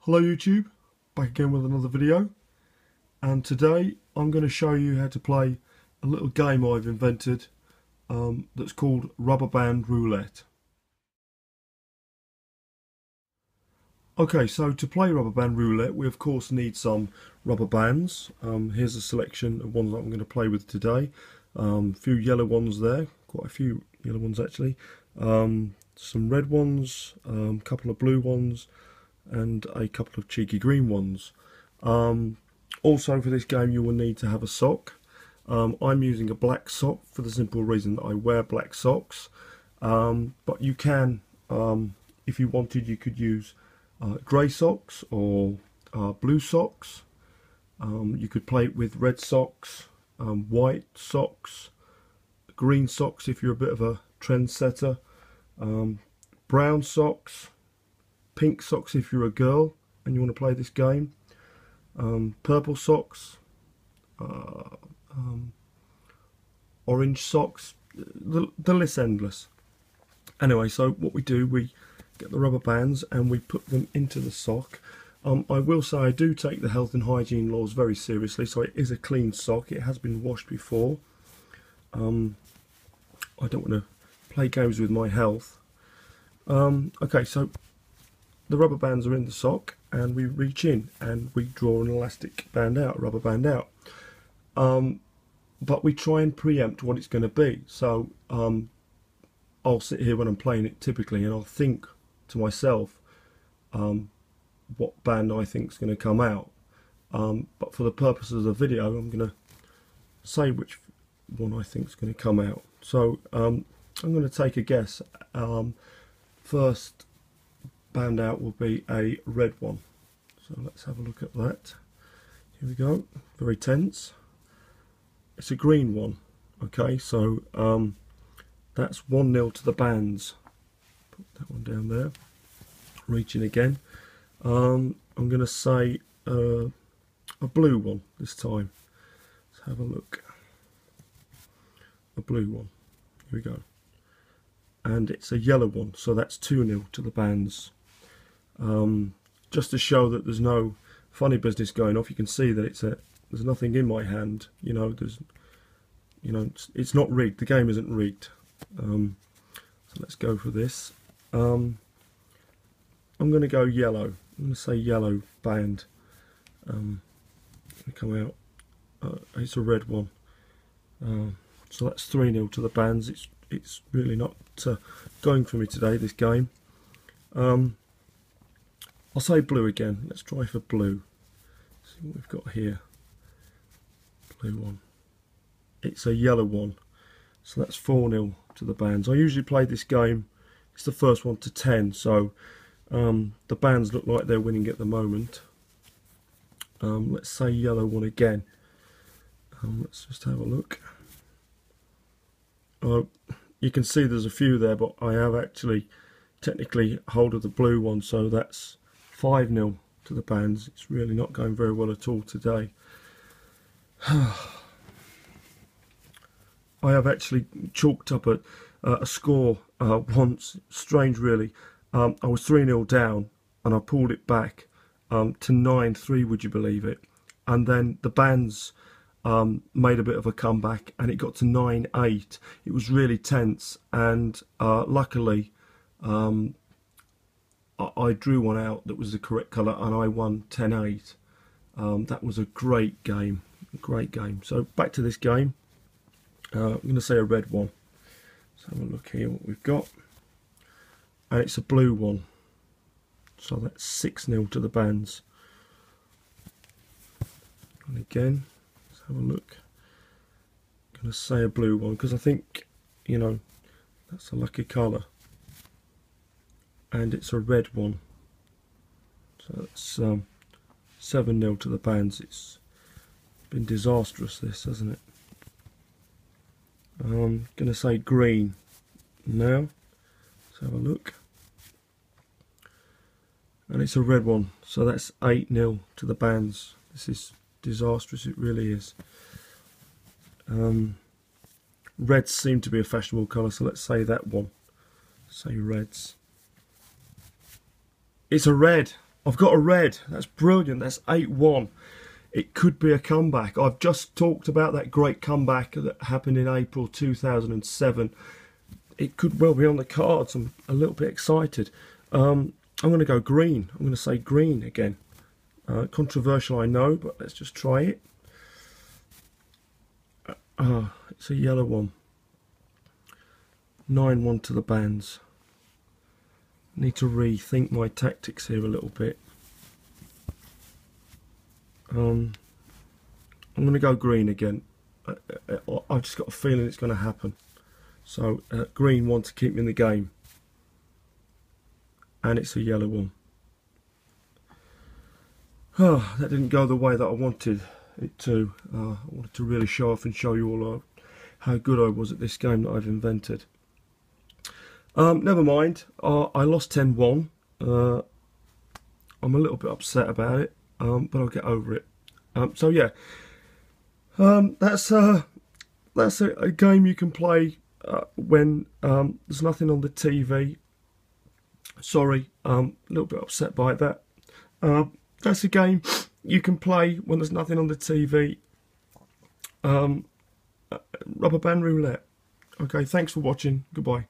Hello YouTube, back again with another video, and today I'm going to show you how to play a little game I've invented that's called Rubber Band Roulette. Okay, so to play Rubber Band Roulette we of course need some rubber bands. Here's a selection of ones that I'm going to play with today. A few yellow ones there, quite a few yellow ones actually, some red ones, a couple of blue ones, and a couple of cheeky green ones. Also for this game you will need to have a sock. I'm using a black sock for the simple reason that I wear black socks, but you can, if you wanted, you could use grey socks or blue socks. You could play it with red socks, white socks, green socks if you're a bit of a trendsetter, brown socks, pink socks if you're a girl and you want to play this game, purple socks, orange socks, the list's endless. Anyway, so what we do, we get the rubber bands and we put them into the sock. I will say I do take the health and hygiene laws very seriously, so it is a clean sock. It has been washed before. I don't want to play games with my health. Okay, so the rubber bands are in the sock and we reach in and we draw an elastic band out, rubber band out. But we try and preempt what it's going to be. So I'll sit here when I'm playing it typically and I'll think to myself what band I think is going to come out. But for the purposes of the video I'm going to say which one I think is going to come out. So I'm going to take a guess. First band out will be a red one, so let's have a look at that. Here we go, very tense. It's a green one. Okay, so that's 1-0 to the bands. Put that one down there. Reaching again. I'm going to say a blue one this time. Let's have a look. A blue one. Here we go. And it's a yellow one, so that's 2-0 to the bands. Just to show that there's no funny business going off, you can see that there's nothing in my hand. It's not rigged. The game isn't rigged. So let's go for this. I'm going to go yellow. I'm going to say yellow band. Come out. It's a red one. So that's 3-0 to the bands. It's really not going for me today, this game. I'll say blue again. Let's try for blue. See what we've got here. Blue one. It's a yellow one. So that's 4-0 to the bands. I usually play this game. It's the first one to 10. So the bands look like they're winning at the moment. Let's say yellow one again. Let's just have a look. You can see there's a few there, but I have actually technically hold of the blue one, so that's 5-0 to the bands. It's really not going very well at all today. I have actually chalked up a score once. Strange really. I was 3-0 down and I pulled it back to 9-3, would you believe it? And then the bands made a bit of a comeback and it got to 9-8. It was really tense, and luckily I drew one out that was the correct colour and I won 10-8. That was a great game, So back to this game. I'm going to say a red one. Let's have a look here what we've got. And it's a blue one. So that's 6-0 to the bands. And again, let's have a look. I'm going to say a blue one because I think, that's a lucky colour. And it's a red one. So that's 7-0 to the bands. It's been disastrous, this, hasn't it? I'm going to say green now. Let's have a look. And it's a red one. So that's 8-0 to the bands. This is disastrous, it really is. Reds seem to be a fashionable colour, so let's say that one. Say reds. It's a red. I've got a red. That's brilliant. That's 8-1. It could be a comeback. I've just talked about that great comeback that happened in April 2007. It could well be on the cards. I'm a little bit excited. I'm going to go green. I'm going to say green again. Controversial, I know, but let's just try it. It's a yellow one. 9-1 to the bands. Need to rethink my tactics here a little bit. I'm going to go green again. I've just got a feeling it's going to happen. So green want to keep me in the game. And it's a yellow one. Oh, that didn't go the way that I wanted it to. I wanted to really show off and show you all how good I was at this game that I've invented. Never mind. I lost 10-1. I'm a little bit upset about it, but I'll get over it. So yeah, that's a game you can play when there's nothing on the TV. Sorry, a little bit upset by that. That's a game you can play when there's nothing on the TV. Rubber Band Roulette. Okay, thanks for watching. Goodbye.